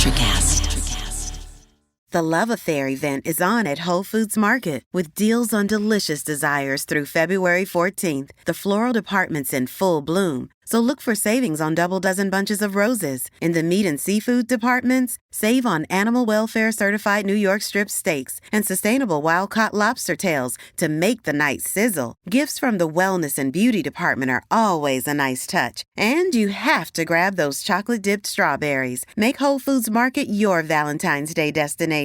NutriCast. The Love Affair event is on at Whole Foods Market with deals on delicious desires through February 14th. The floral department's in full bloom, so look for savings on double dozen bunches of roses. In the meat and seafood departments, save on animal welfare certified New York strip steaks and sustainable wild-caught lobster tails to make the night sizzle. Gifts from the wellness and beauty department are always a nice touch. And you have to grab those chocolate-dipped strawberries. Make Whole Foods Market your Valentine's Day destination.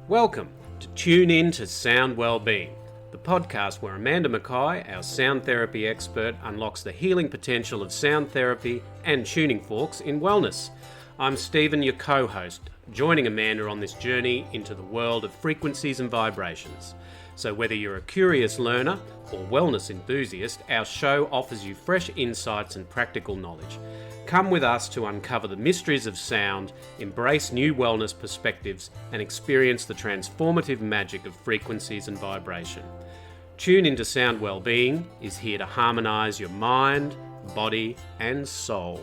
Welcome to Tune In to Sound Wellbeing, the podcast where Amanda Mackay, our sound therapy expert, unlocks the healing potential of sound therapy and tuning forks in wellness. I'm Stephen, your co-host, joining Amanda on this journey into the world of frequencies and vibrations. So whether you're a curious learner or wellness enthusiast, our show offers you fresh insights and practical knowledge. Come with us to uncover the mysteries of sound, embrace new wellness perspectives, and experience the transformative magic of frequencies and vibration. Tune into Sound Wellbeing is here to harmonise your mind, body, and soul.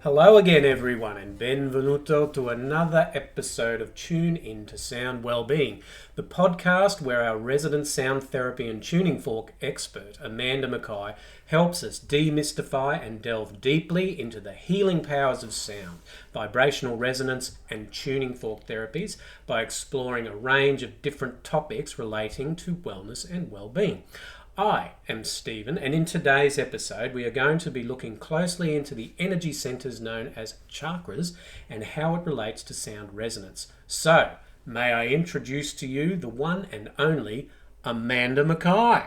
Hello again, everyone, and benvenuto to another episode of Tune In to Sound Wellbeing, the podcast where our resident sound therapy and tuning fork expert, Amanda Mackay, helps us demystify and delve deeply into the healing powers of sound, vibrational resonance, and tuning fork therapies by exploring a range of different topics relating to wellness and well-being. I am Stephen, and in today's episode we are going to be looking closely into the energy centers known as chakras and how it relates to sound resonance. So, may I introduce to you the one and only Amanda Mackay.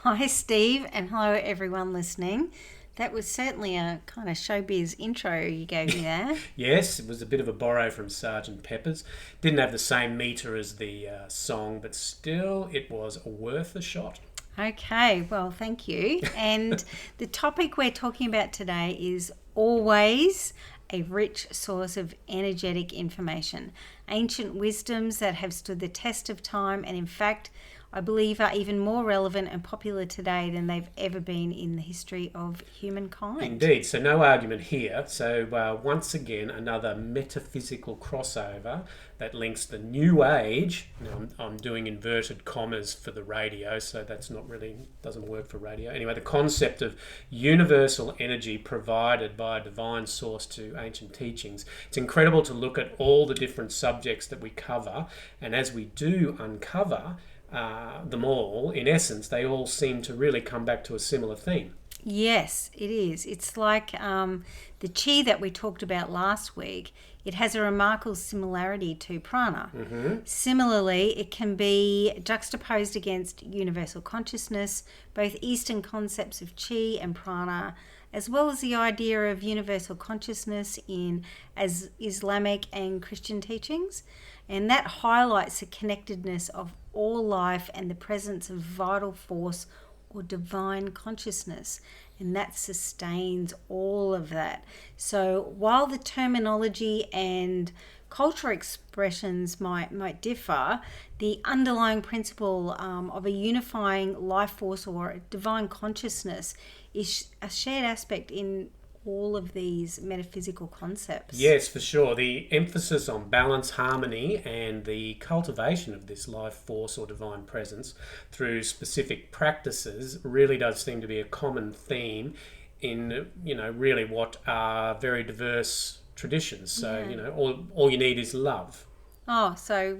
Hi Steve, and hello everyone listening. That was certainly a kind of showbiz intro you gave me there. Yes, it was a bit of a borrow from Sgt. Pepper's. Didn't have the same meter as the song, but still it was worth a shot. Okay, well, thank you. And the topic we're talking about today is always a rich source of energetic information, ancient wisdoms that have stood the test of time and in fact I believe are even more relevant and popular today than they've ever been in the history of humankind. Indeed, so no argument here. So once again, another metaphysical crossover that links the new age. Now, I'm doing inverted commas for the radio, so that's not really, doesn't work for radio. Anyway, the concept of universal energy provided by a divine source to ancient teachings. It's incredible to look at all the different subjects that we cover, and as we do uncover them all, in essence, they all seem to really come back to a similar theme. Yes, it is. It's like the chi that we talked about last week. It has a remarkable similarity to prana. Mm-hmm. Similarly, it can be juxtaposed against universal consciousness, both Eastern concepts of chi and prana, as well as the idea of universal consciousness in as Islamic and Christian teachings. And that highlights the connectedness of all life and the presence of vital force or divine consciousness, and that sustains all of that. So while the terminology and cultural expressions might differ, the underlying principle of a unifying life force or a divine consciousness is a shared aspect in all of these metaphysical concepts. Yes, for sure. The emphasis on balance, harmony, and the cultivation of this life force or divine presence through specific practices really does seem to be a common theme in, really what are very diverse traditions. So, all you need is love. Oh, so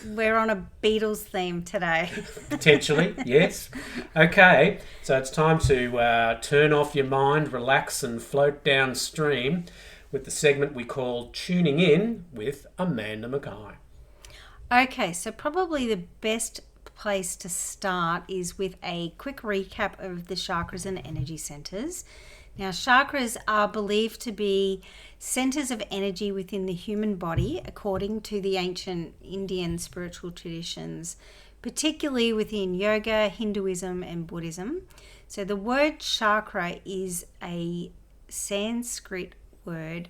we're on a Beatles theme today. Potentially, yes. Okay, so it's time to turn off your mind, relax and float downstream with the segment we call Tuning In with Amanda Mackay. Okay, so probably the best place to start is with a quick recap of the chakras and energy centers. Now, chakras are believed to be centers of energy within the human body, according to the ancient Indian spiritual traditions, particularly within yoga, Hinduism, and Buddhism. So the word chakra is a Sanskrit word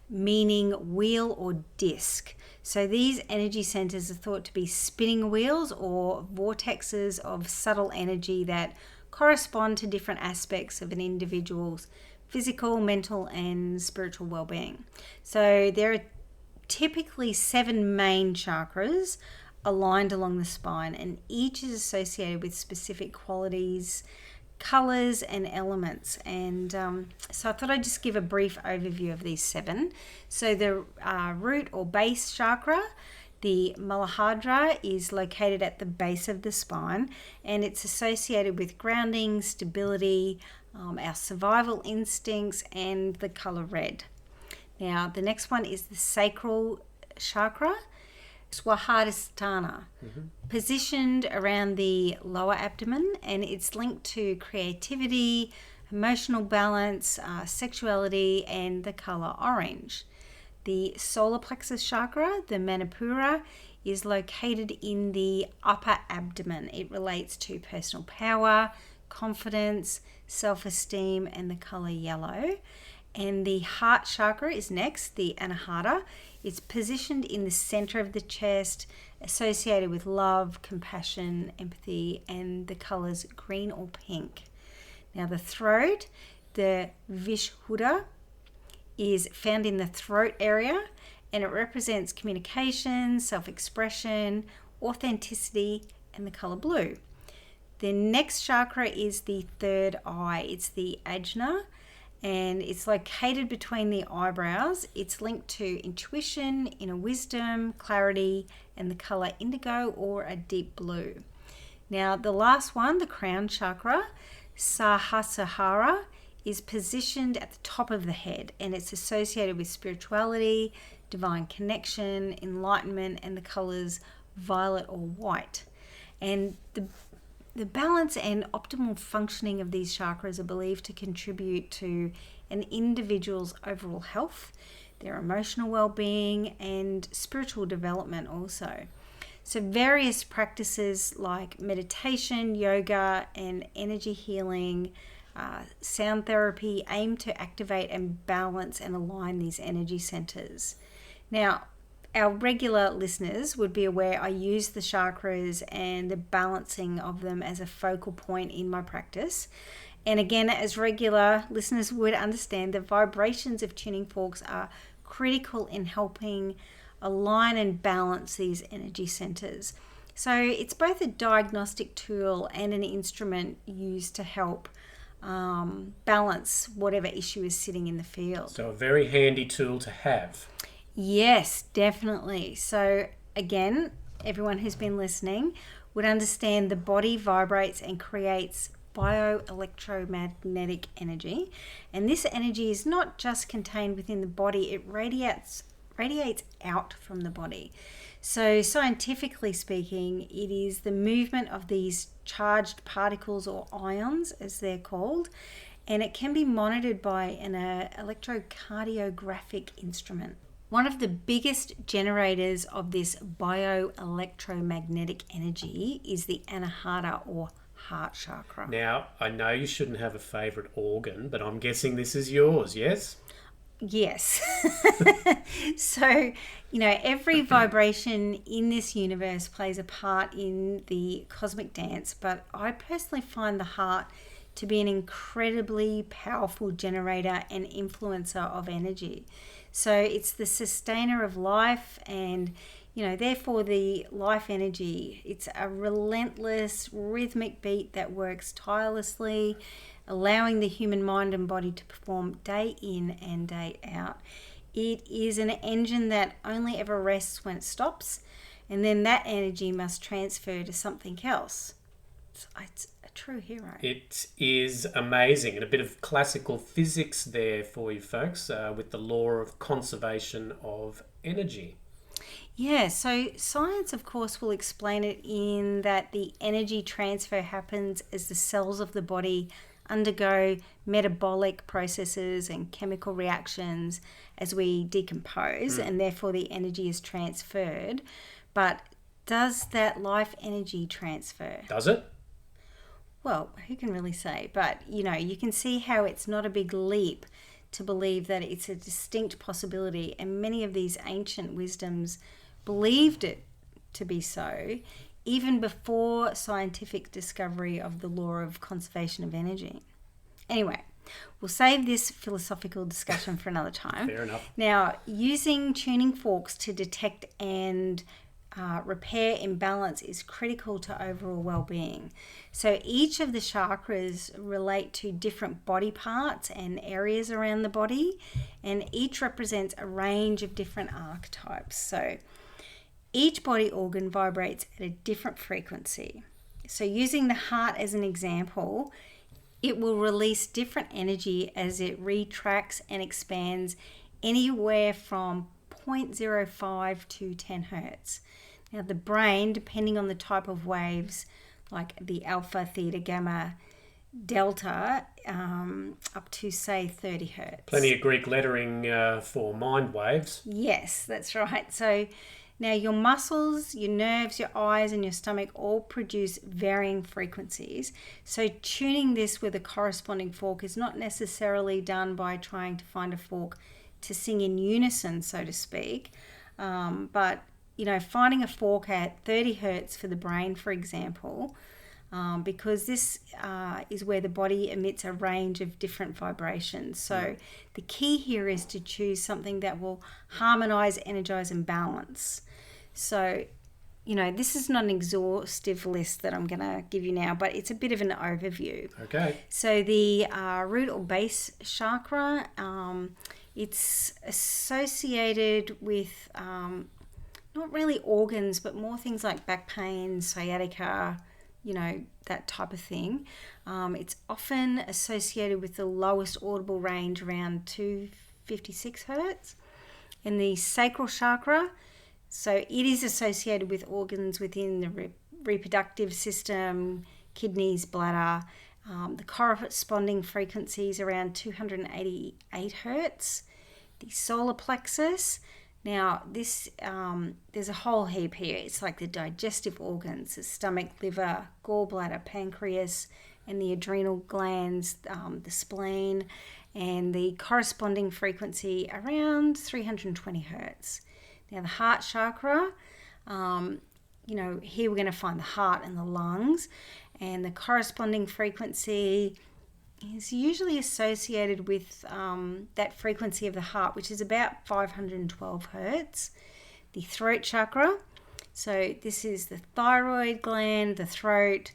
meaning wheel or disc. So these energy centers are thought to be spinning wheels or vortexes of subtle energy that correspond to different aspects of an individual's physical, mental, and spiritual well-being. So there are typically 7 main chakras aligned along the spine, and each is associated with specific qualities, colors, and elements. And so I thought I'd just give a brief overview of these 7. So the root or base chakra, the Muladhara, is located at the base of the spine, and it's associated with grounding, stability, our survival instincts, and the color red. Now, the next one is the sacral chakra, Swadhisthana, positioned around the lower abdomen, and it's linked to creativity, emotional balance, sexuality, and the color orange. The solar plexus chakra, the Manipura, is located in the upper abdomen. It relates to personal power, confidence, self-esteem, and the color yellow. And the heart chakra is next, the Anahata. It's positioned in the center of the chest, associated with love, compassion, empathy, and the colors green or pink. Now the throat, the Vishuddha, is found in the throat area, and it represents communication, self-expression, authenticity, and the color blue. The next chakra is the third eye. It's the Ajna, and it's located between the eyebrows. It's linked to intuition, inner wisdom, clarity, and the color indigo or a deep blue. Now, the last one, the crown chakra, Sahasrara, is positioned at the top of the head, and it's associated with spirituality, divine connection, enlightenment, and the colors violet or white. And the balance and optimal functioning of these chakras are believed to contribute to an individual's overall health, their emotional well-being, and spiritual development also. So various practices like meditation, yoga, and energy healing, sound therapy aim to activate and balance and align these energy centers. Now, our regular listeners would be aware I use the chakras and the balancing of them as a focal point in my practice. And again, as regular listeners would understand, the vibrations of tuning forks are critical in helping align and balance these energy centers. So it's both a diagnostic tool and an instrument used to help balance whatever issue is sitting in the field. So a very handy tool to have. Yes, definitely. So again, everyone who's been listening would understand the body vibrates and creates bioelectromagnetic energy. And this energy is not just contained within the body, it radiates out from the body. So scientifically speaking, it is the movement of these charged particles or ions, as they're called, and it can be monitored by an electrocardiographic instrument. One of the biggest generators of this bioelectromagnetic energy is the Anahata or heart chakra. Now, I know you shouldn't have a favourite organ, but I'm guessing this is yours, yes? Yes. So, every vibration in this universe plays a part in the cosmic dance, but I personally find the heart to be an incredibly powerful generator and influencer of energy. So it's the sustainer of life, and therefore the life energy. It's a relentless rhythmic beat that works tirelessly, allowing the human mind and body to perform day in and day out. It is an engine that only ever rests when it stops, and then that energy must transfer to something else. It's a true hero. It is amazing, and a bit of classical physics there for you folks with the law of conservation of energy. Yeah, so science, of course, will explain it in that the energy transfer happens as the cells of the body undergo metabolic processes and chemical reactions as we decompose, and therefore the energy is transferred. But does that life energy transfer? Does it? Well, who can really say? But, you can see how it's not a big leap to believe that it's a distinct possibility, and many of these ancient wisdoms believed it to be so even before scientific discovery of the law of conservation of energy. Anyway, we'll save this philosophical discussion for another time. Fair enough. Now, using tuning forks to detect and repair imbalance is critical to overall well-being. So each of the chakras relate to different body parts and areas around the body, and each represents a range of different archetypes. So each body organ vibrates at a different frequency. So using the heart as an example, it will release different energy as it retracts and expands anywhere from 0.05 to 10 hertz. Now the brain, depending on the type of waves, like the alpha, theta, gamma, delta, up to say 30 hertz. Plenty of Greek lettering for mind waves. Yes, that's right. So now your muscles, your nerves, your eyes and your stomach all produce varying frequencies. So tuning this with a corresponding fork is not necessarily done by trying to find a fork to sing in unison, so to speak. But, finding a fork at 30 hertz for the brain, for example, because this is where the body emits a range of different vibrations. So the key here is to choose something that will harmonise, energise and balance. So, this is not an exhaustive list that I'm going to give you now, but it's a bit of an overview. Okay. So the root or base chakra, it's associated with not really organs, but more things like back pain, sciatica, that type of thing. It's often associated with the lowest audible range around 256 hertz. And the sacral chakra, so it is associated with organs within the reproductive system, kidneys, bladder. The corresponding frequencies around 288 hertz. The solar plexus, now this there's a whole heap here. It's like the digestive organs, the stomach, liver, gallbladder, pancreas, and the adrenal glands, the spleen, and the corresponding frequency around 320 hertz. Now the heart chakra, here we're going to find the heart and the lungs, and the corresponding frequency is usually associated with that frequency of the heart, which is about 512 hertz. The throat chakra, so this is the thyroid gland, the throat,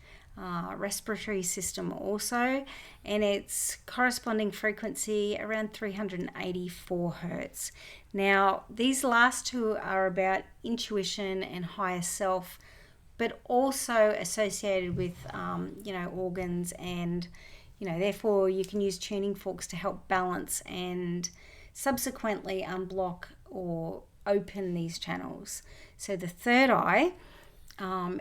respiratory system also, and its corresponding frequency around 384 hertz. Now these last two are about intuition and higher self, but also associated with organs, and therefore you can use tuning forks to help balance and subsequently unblock or open these channels. So the third eye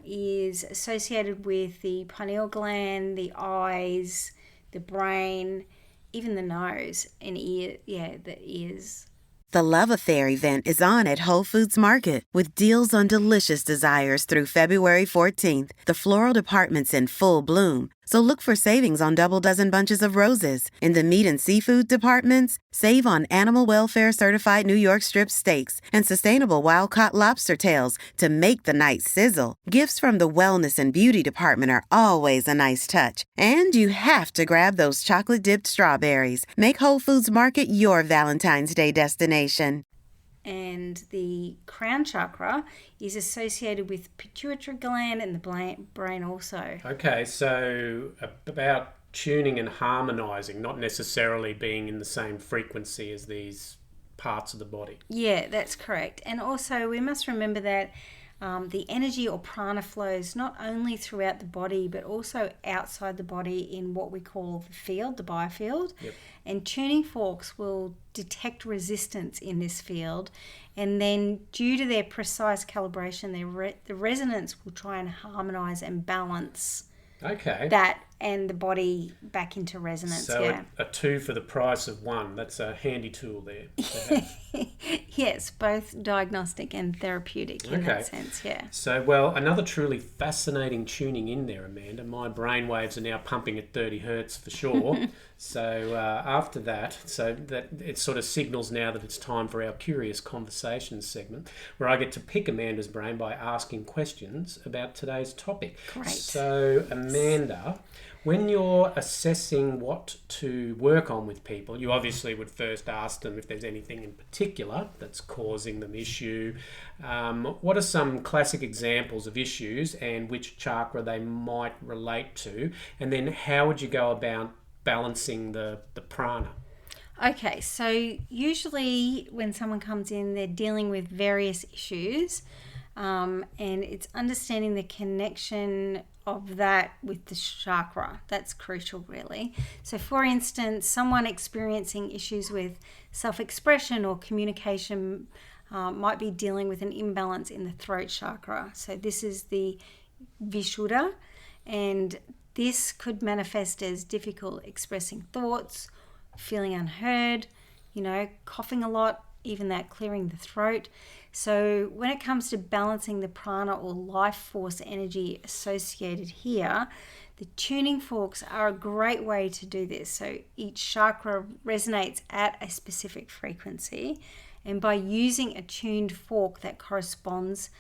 is associated with the pineal gland, the eyes, the brain, even the nose and the ears. The Love Affair event is on at Whole Foods Market with deals on delicious desires through February 14th. The floral department's in full bloom, so look for savings on double dozen bunches of roses. In the meat and seafood departments, save on animal welfare certified New York strip steaks and sustainable wild-caught lobster tails to make the night sizzle. Gifts from the wellness and beauty department are always a nice touch. And you have to grab those chocolate-dipped strawberries. Make Whole Foods Market your Valentine's Day destination. And the crown chakra is associated with pituitary gland and the brain also. Okay, so about tuning and harmonising, not necessarily being in the same frequency as these parts of the body. Yeah, that's correct. And also we must remember that the energy or prana flows not only throughout the body but also outside the body in what we call the field, the biofield. Yep. And tuning forks will detect resistance in this field, and then due to their precise calibration, the resonance will try and harmonise and balance that and the body back into resonance. So a two for the price of one. That's a handy tool there to have. Yes, both diagnostic and therapeutic in that sense, yeah. So, well, another truly fascinating tuning in there, Amanda. My brain waves are now pumping at 30 hertz for sure. So after that, so that it sort of signals now that it's time for our Curious Conversations segment, where I get to pick Amanda's brain by asking questions about today's topic. Great. So, Amanda, when you're assessing what to work on with people, you obviously would first ask them if there's anything in particular that's causing them issue. What are some classic examples of issues and which chakra they might relate to? And then how would you go about balancing the prana? Okay, so usually when someone comes in, they're dealing with various issues, and it's understanding the connection of that with the chakra. That's crucial, really. So for instance, someone experiencing issues with self-expression or communication might be dealing with an imbalance in the throat chakra. So this is the Vishuddha, and this could manifest as difficult expressing thoughts, feeling unheard, coughing a lot, even that clearing the throat. So when it comes to balancing the prana or life force energy associated here, the tuning forks are a great way to do this. So each chakra resonates at a specific frequency, and by using a tuned fork that corresponds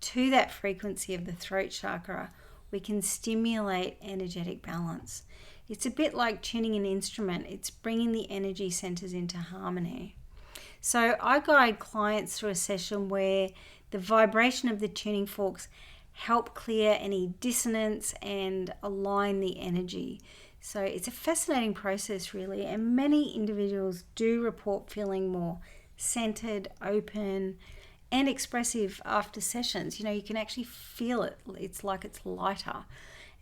to that frequency of the throat chakra, we can stimulate energetic balance. It's a bit like tuning an instrument. It's bringing the energy centers into harmony. So I guide clients through a session where the vibration of the tuning forks help clear any dissonance and align the energy. So it's a fascinating process, really, and many individuals do report feeling more centered, open, and expressive after sessions. You can actually feel it. It's like it's lighter.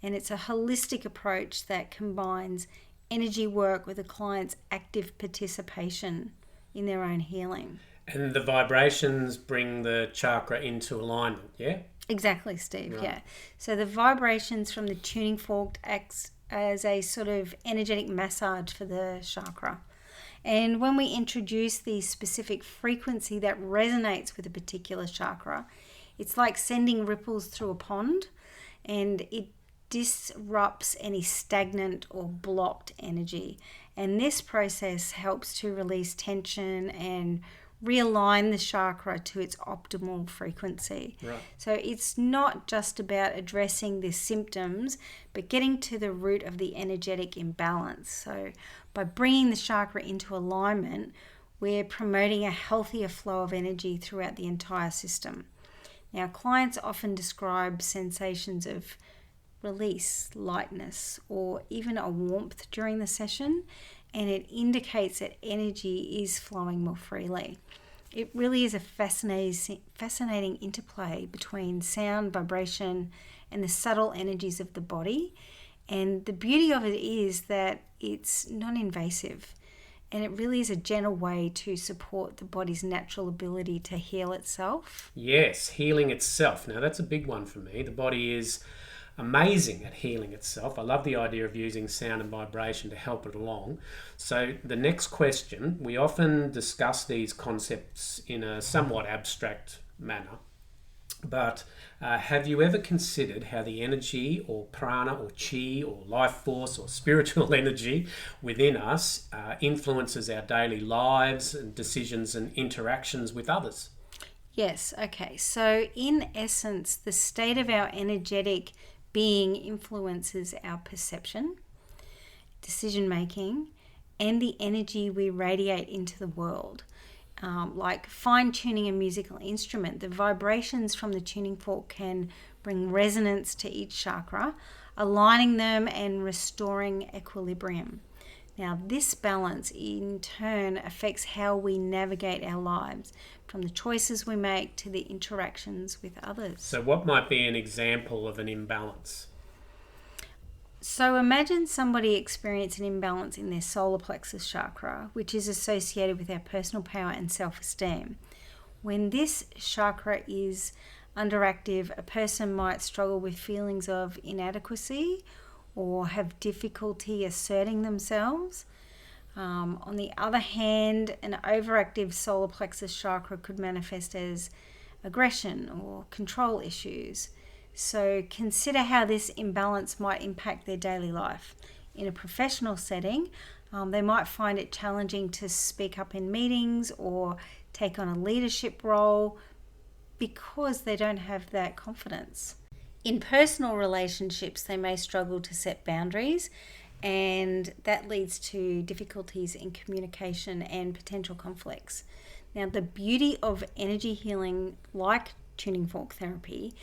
And it's a holistic approach that combines energy work with a client's active participation in their own healing. And the vibrations bring the chakra into alignment, yeah? Exactly, Steve, Right. yeah. So the vibrations from the tuning fork acts as a sort of energetic massage for the chakra. And when we introduce the specific frequency that resonates with a particular chakra, it's like sending ripples through a pond, and it disrupts any stagnant or blocked energy. And this process helps to release tension and realign the chakra to its optimal frequency. Right. So it's not just about addressing the symptoms, but getting to the root of the energetic imbalance. So by bringing the chakra into alignment, we're promoting a healthier flow of energy throughout the entire system. Now, clients often describe sensations of release, lightness, or even a warmth during the session, and it indicates that energy is flowing more freely. It really is a fascinating interplay between sound, vibration, and the subtle energies of the body. And the beauty of it is that it's non-invasive, and it really is a gentle way to support the body's natural ability to heal itself. Yes, healing itself. Now, that's a big one for me. The body is amazing at healing itself. I love the idea of using sound and vibration to help it along. So the next question, we often discuss these concepts in a somewhat abstract manner, but have you ever considered how the energy or prana or chi or life force or spiritual energy within us influences our daily lives and decisions and interactions with others? Yes, okay. So in essence, the state of our energetic being influences our perception, decision making, and the energy we radiate into the world. Like fine-tuning a musical instrument, the vibrations from the tuning fork can bring resonance to each chakra, aligning them and restoring equilibrium. Now, this balance in turn affects how we navigate our lives, from the choices we make to the interactions with others. So what might be an example of an imbalance? So imagine somebody experiencing an imbalance in their solar plexus chakra, which is associated with our personal power and self-esteem. When this chakra is underactive, a person might struggle with feelings of inadequacy or have difficulty asserting themselves. On the other hand, an overactive solar plexus chakra could manifest as aggression or control issues. So consider how this imbalance might impact their daily life. In a professional setting, they might find it challenging to speak up in meetings or take on a leadership role because they don't have that confidence. In personal relationships, they may struggle to set boundaries, and that leads to difficulties in communication and potential conflicts. Now, the beauty of energy healing, like tuning fork therapy,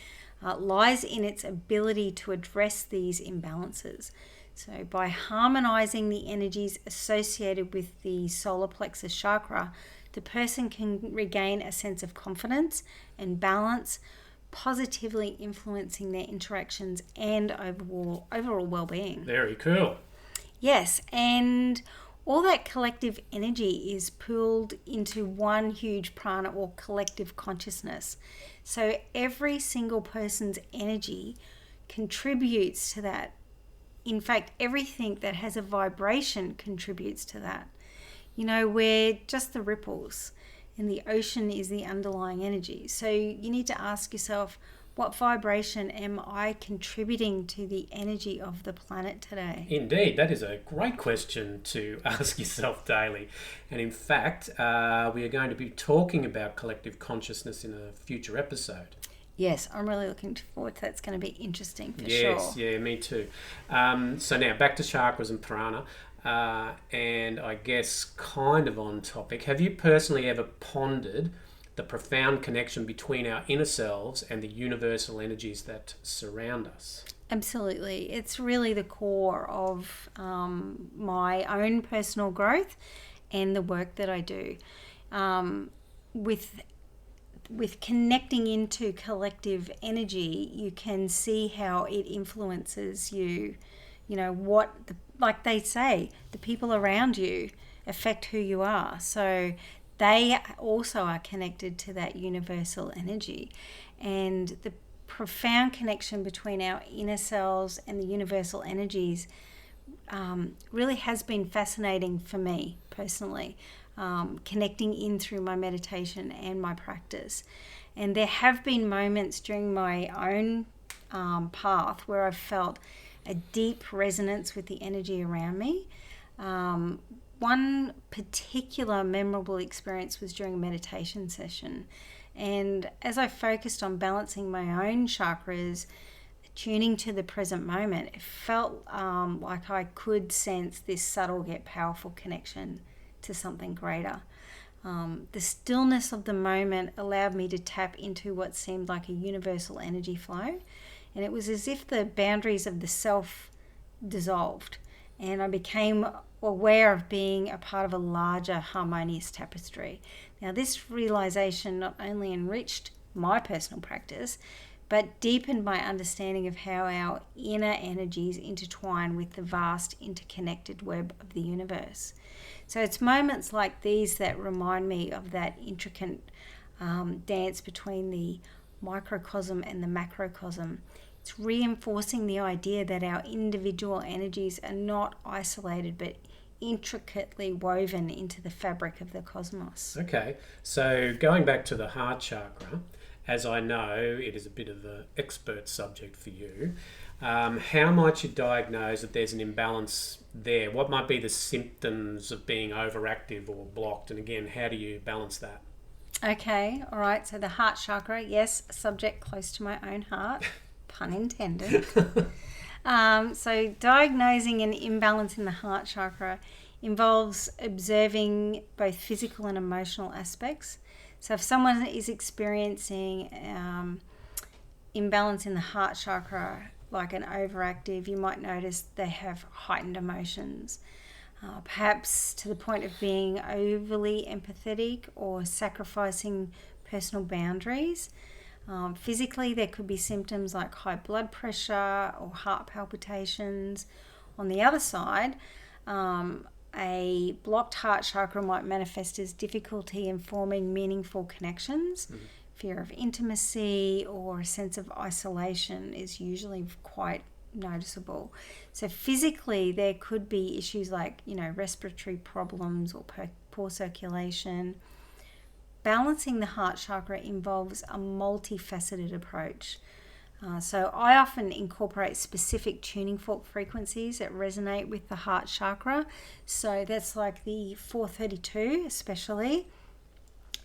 lies in its ability to address these imbalances. So by harmonizing the energies associated with the solar plexus chakra, the person can regain a sense of confidence and balance, positively influencing their interactions and overall well-being. Very cool. Yes, and all that collective energy is pooled into one huge prana or collective consciousness. So every single person's energy contributes to that. In fact, everything that has a vibration contributes to that. You know, we're just the ripples and the ocean is the underlying energy. So you need to ask yourself, what vibration am I contributing to the energy of the planet today? Indeed, that is a great question to ask yourself daily. And in fact, we are going to be talking about collective consciousness in a future episode. Yes, I'm really looking forward to that. It's going to be interesting for sure. Yes, yeah, me too. So now back to chakras and prana. And I guess kind of on topic, have you personally ever pondered the profound connection between our inner selves and the universal energies that surround us? Absolutely. It's really the core of my own personal growth and the work that I do. With connecting into collective energy, you can see how it influences you. You know, like they say, the people around you affect who you are. So they also are connected to that universal energy. And the profound connection between our inner selves and the universal energies really has been fascinating for me personally. Connecting in through my meditation and my practice. And there have been moments during my own path where I've felt a deep resonance with the energy around me. One particular memorable experience was during a meditation session. And as I focused on balancing my own chakras, tuning to the present moment, it felt like I could sense this subtle yet powerful connection to something greater. The stillness of the moment allowed me to tap into what seemed like a universal energy flow, and it was as if the boundaries of the self dissolved, and I became aware of being a part of a larger harmonious tapestry. Now, this realization not only enriched my personal practice, but deepened my understanding of how our inner energies intertwine with the vast interconnected web of the universe. So it's moments like these that remind me of that intricate dance between the microcosm and the macrocosm. It's reinforcing the idea that our individual energies are not isolated but intricately woven into the fabric of the cosmos. Okay, so going back to the heart chakra, as I know it is a bit of an expert subject for you, how might you diagnose that there's an imbalance there? What might be the symptoms of being overactive or blocked? And again, how do you balance that? Okay, all right, so the heart chakra, yes, a subject close to my own heart, pun intended. So diagnosing an imbalance in the heart chakra involves observing both physical and emotional aspects. So if someone is experiencing imbalance in the heart chakra, like an overactive, you might notice they have heightened emotions, perhaps to the point of being overly empathetic or sacrificing personal boundaries. Physically, there could be symptoms like high blood pressure or heart palpitations. On the other side, a blocked heart chakra might manifest as difficulty in forming meaningful connections. Fear of intimacy or a sense of isolation is usually quite noticeable. So physically, there could be issues like, respiratory problems or poor circulation. Balancing the heart chakra involves a multifaceted approach. So I often incorporate specific tuning fork frequencies that resonate with the heart chakra. So that's like the 432 especially.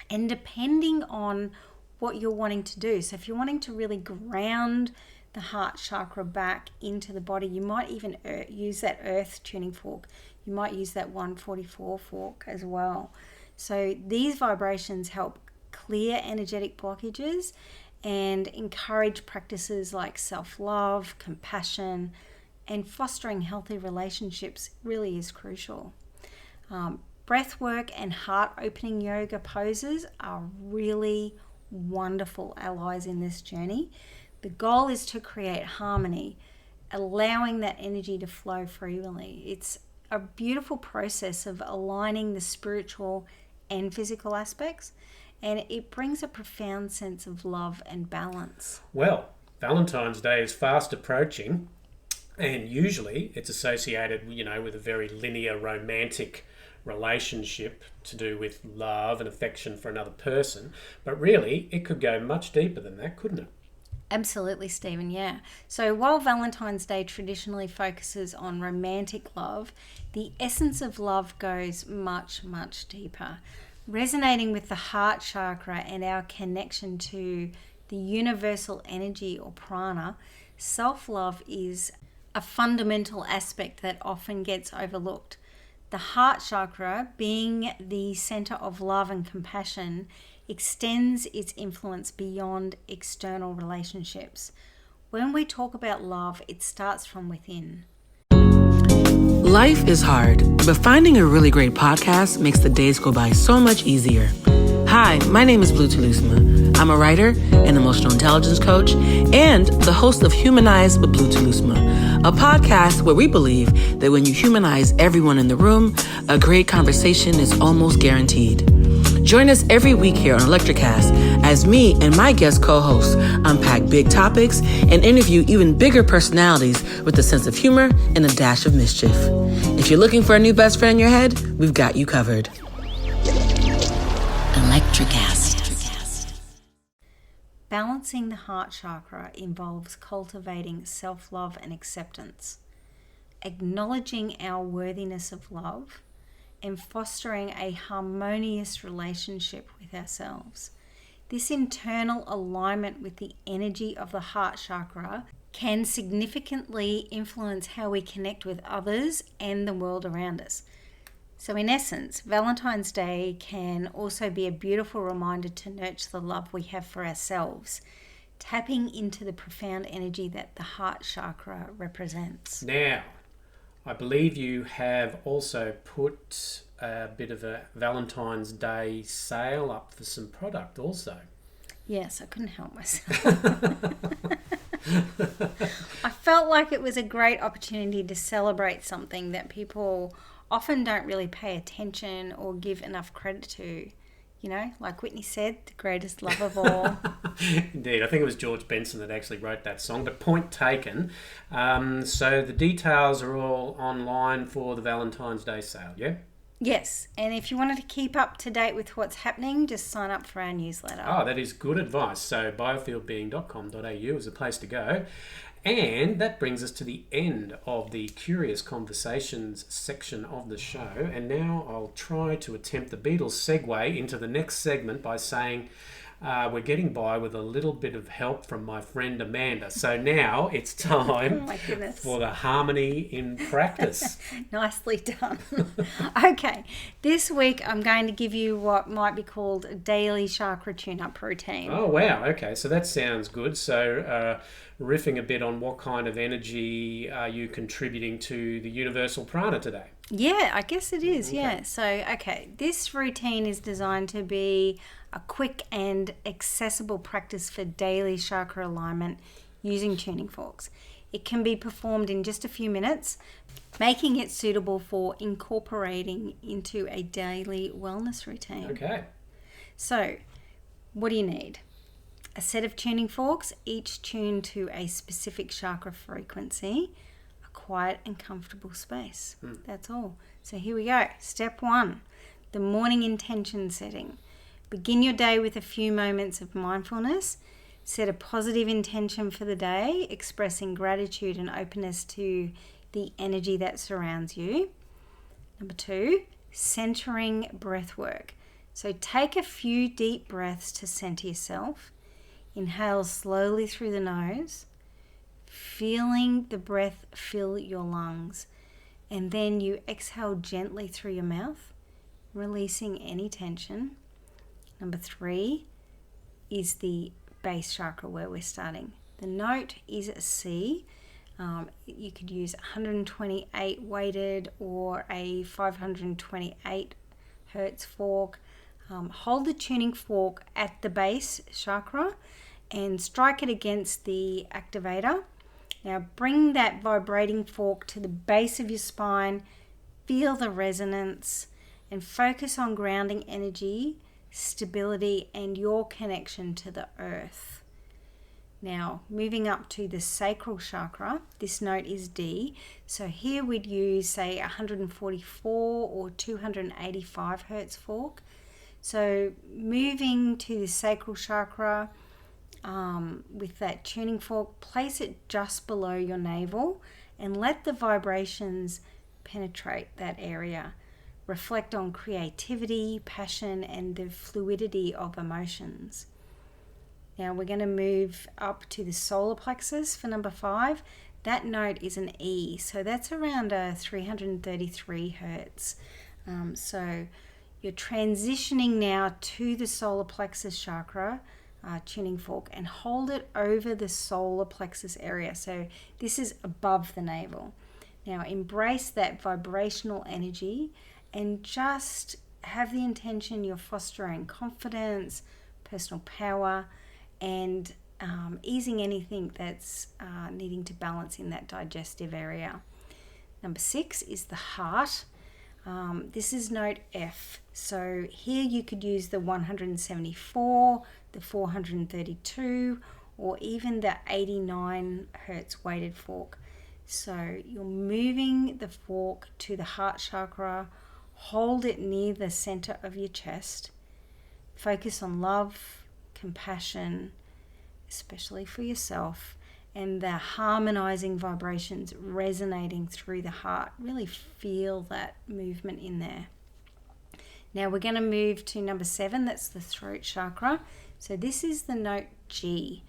And depending on what you're wanting to do. So if you're wanting to really ground the heart chakra back into the body, you might even use that earth tuning fork. You might use that 144 fork as well. So these vibrations help clear energetic blockages and encourage practices like self-love, compassion, and fostering healthy relationships really is crucial. Breath work and heart-opening yoga poses are really wonderful allies in this journey. The goal is to create harmony, allowing that energy to flow freely. It's a beautiful process of aligning the spiritual and physical aspects, and it brings a profound sense of love and balance. Well, Valentine's Day is fast approaching, and usually it's associated, with a very linear romantic relationship to do with love and affection for another person. But really, it could go much deeper than that, couldn't it? Absolutely, Stephen, yeah. So while Valentine's Day traditionally focuses on romantic love, the essence of love goes much, much deeper. Resonating with the heart chakra and our connection to the universal energy or prana, self-love is a fundamental aspect that often gets overlooked. The heart chakra, being the center of love and compassion, extends its influence beyond external relationships. When we talk about love, it starts from within. Life is hard, but finding a really great podcast makes the days go by so much easier. Hi, my name is Blue Telusma. I'm a writer, an emotional intelligence coach, and the host of Humanize with Blue Telusma, a podcast where we believe that when you humanize everyone in the room, a great conversation is almost guaranteed. Join us every week here on Electricast as me and my guest co-hosts unpack big topics and interview even bigger personalities with a sense of humor and a dash of mischief. If you're looking for a new best friend in your head, we've got you covered. Electricast. Balancing the heart chakra involves cultivating self-love and acceptance, acknowledging our worthiness of love, and fostering a harmonious relationship with ourselves. This internal alignment with the energy of the heart chakra can significantly influence how we connect with others and the world around us. So in essence, Valentine's Day can also be a beautiful reminder to nurture the love we have for ourselves, tapping into the profound energy that the heart chakra represents. Now, I believe you have also put a bit of a Valentine's Day sale up for some product also. Yes, I couldn't help myself. I felt like it was a great opportunity to celebrate something that people often don't really pay attention or give enough credit to. Like Whitney said, the greatest love of all. Indeed, I think it was George Benson that actually wrote that song, but point taken. So the details are all online for the Valentine's Day sale, yeah? Yes, and if you wanted to keep up to date with what's happening, just sign up for our newsletter. Oh, that is good advice. So biofieldbeing.com.au is a place to go. And that brings us to the end of the Curious Conversations section of the show. And now I'll try to attempt the Beatles segue into the next segment by saying we're getting by with a little bit of help from my friend Amanda. So now it's time for the harmony in practice. Nicely done. Okay, this week I'm going to give you what might be called a daily chakra tune-up routine. Oh, wow. Okay, so that sounds good. So riffing a bit on what kind of energy are you contributing to the universal prana today? Yeah, I guess it is, okay. Yeah. So, this routine is designed to be a quick and accessible practice for daily chakra alignment using tuning forks. It can be performed in just a few minutes, making it suitable for incorporating into a daily wellness routine. Okay. So, what do you need? a set of tuning forks, each tuned to a specific chakra frequency, a quiet and comfortable space. That's all. So here we go. Step 1, the morning intention setting. Begin your day with a few moments of mindfulness. Set a positive intention for the day, expressing gratitude and openness to the energy that surrounds you. Number 2, centering breath work. So take a few deep breaths to center yourself. Inhale slowly through the nose, feeling the breath fill your lungs. And then you exhale gently through your mouth, releasing any tension. Number 3 is the base chakra where we're starting. The note is a C. You could use 128 weighted or a 528 hertz fork. Hold the tuning fork at the base chakra and strike it against the activator. Now bring that vibrating fork to the base of your spine, feel the resonance, and focus on grounding energy, stability, and your connection to the earth. Now, moving up to the sacral chakra, this note is D. So here we'd use, say, 144 or 285 hertz fork. So moving to the sacral chakra with that tuning fork, place it just below your navel and let the vibrations penetrate that area. Reflect on creativity, passion, and the fluidity of emotions. Now we're going to move up to the solar plexus for number 5. That note is an E, so that's around 333 hertz. So you're transitioning now to the solar plexus chakra tuning fork and hold it over the solar plexus area. So this is above the navel. Now embrace that vibrational energy and just have the intention you're fostering confidence, personal power, and easing anything that's needing to balance in that digestive area. Number 6 is the heart. This is note F. So here you could use the 174, the 432, or even the 89 hertz weighted fork. So you're moving the fork to the heart chakra, hold it near the center of your chest, focus on love, compassion, especially for yourself, and the harmonizing vibrations resonating through the heart. Really feel that movement in there. Now we're going to move to number 7, that's the throat chakra. So this is the note G.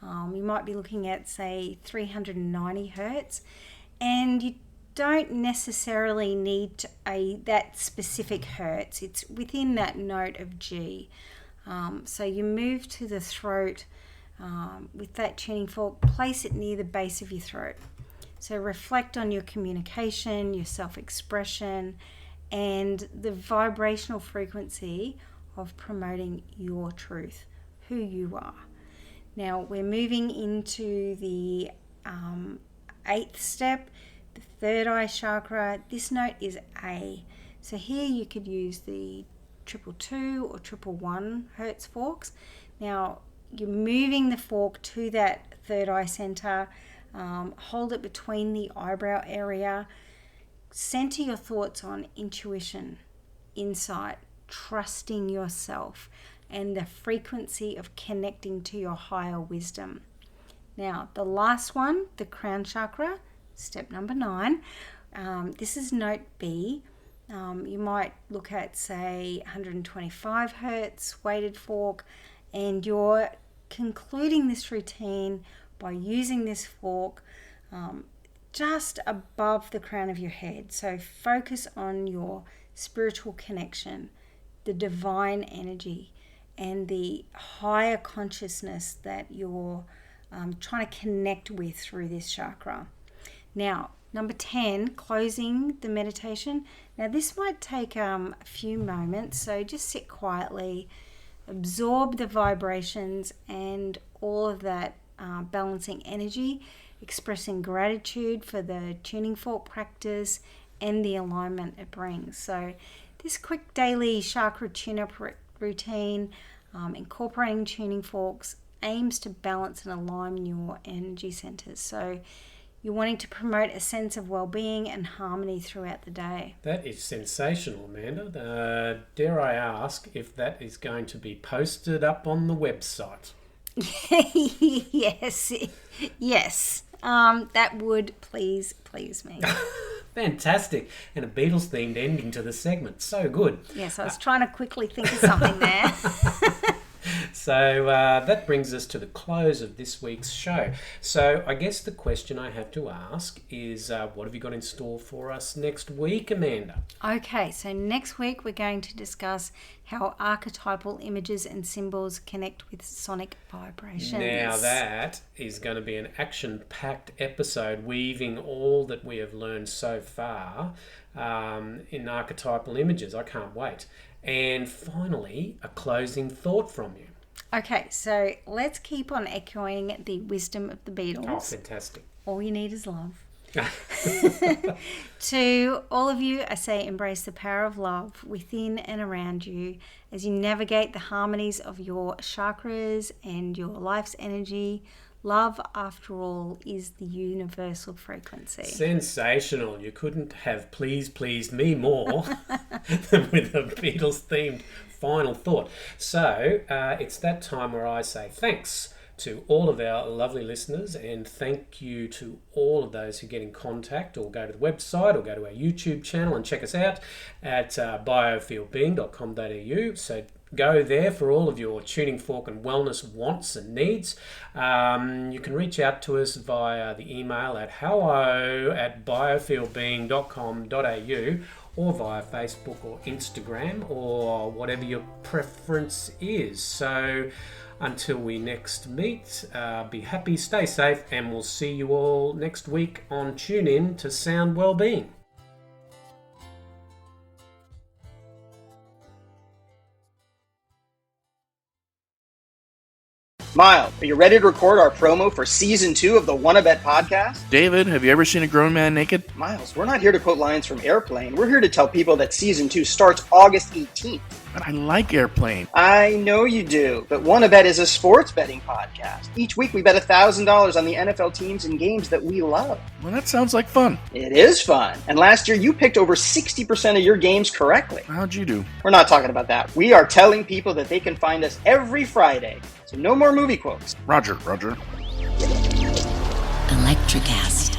You might be looking at, say, 390 hertz, and you don't necessarily need that specific hertz. It's within that note of G. So you move to the throat with that tuning fork, place it near the base of your throat. So reflect on your communication, your self-expression, and the vibrational frequency of promoting your truth, who you are. Now we're moving into the 8th step, the third eye chakra. This note is A. So here you could use the 222 or 111 hertz forks. Now you're moving the fork to that third eye center. Hold it between the eyebrow area. Center your thoughts on intuition, insight, trusting yourself, and the frequency of connecting to your higher wisdom. Now, the last one, the crown chakra, step number 9. This is note B. You might look at, say, 125 hertz weighted fork, and you're concluding this routine by using this fork just above the crown of your head. So focus on your spiritual connection, the divine energy, and the higher consciousness that you're trying to connect with through this chakra. Now, number 10, closing the meditation. Now, this might take a few moments, so just sit quietly, absorb the vibrations and all of that balancing energy, expressing gratitude for the tuning fork practice and the alignment it brings. So this quick daily chakra tune-up routine, incorporating tuning forks, aims to balance and align your energy centers. So you're wanting to promote a sense of well-being and harmony throughout the day. That is sensational, Amanda. Dare I ask if that is going to be posted up on the website? Yes. That would please me. Fantastic. And a Beatles-themed ending to the segment. So good. Yes, I was trying to quickly think of something there. So that brings us to the close of this week's show. So I guess the question I have to ask is, what have you got in store for us next week, Amanda? Okay, so next week we're going to discuss how archetypal images and symbols connect with sonic vibrations. Now that is going to be an action-packed episode, weaving all that we have learned so far in archetypal images. I can't wait. And finally, a closing thought from you. Okay, so let's keep on echoing the wisdom of the Beatles. Oh, fantastic. All you need is love. To all of you, I say embrace the power of love within and around you as you navigate the harmonies of your chakras and your life's energy. Love, after all, is the universal frequency. Sensational. You couldn't have pleased me more than with a Beatles-themed final thought. So it's that time where I say thanks to all of our lovely listeners, and thank you to all of those who get in contact or go to the website or go to our YouTube channel and check us out at biofeelbeing.com.au. So go there for all of your tuning fork and wellness wants and needs. You can reach out to us via the email at hello@biofeelbeing.com.au or via Facebook or Instagram or whatever your preference is. So until we next meet, be happy, stay safe, and we'll see you all next week on Tune In to Sound Wellbeing. Miles, are you ready to record our promo for Season 2 of the Wannabet podcast? David, have you ever seen a grown man naked? Miles, we're not here to quote lines from Airplane. We're here to tell people that Season 2 starts August 18th. But I like Airplane. I know you do, but Wannabet is a sports betting podcast. Each week we bet $1,000 on the NFL teams and games that we love. Well, that sounds like fun. It is fun. And last year you picked over 60% of your games correctly. How'd you do? We're not talking about that. We are telling people that they can find us every Friday. So no more movie quotes. Roger. Electricast.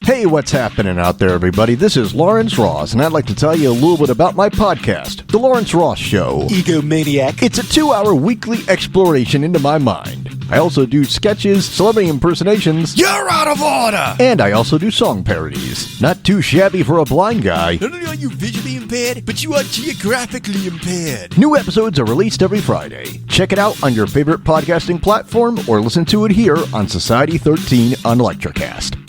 Hey, what's happening out there, everybody? This is Lawrence Ross, and I'd like to tell you a little bit about my podcast, The Lawrence Ross Show. Egomaniac. It's a 2-hour weekly exploration into my mind. I also do sketches, celebrity impersonations. You're out of order! And I also do song parodies. Not too shabby for a blind guy. Not only are you visually impaired, but you are geographically impaired. New episodes are released every Friday. Check it out on your favorite podcasting platform or listen to it here on Society 13 on Electricast.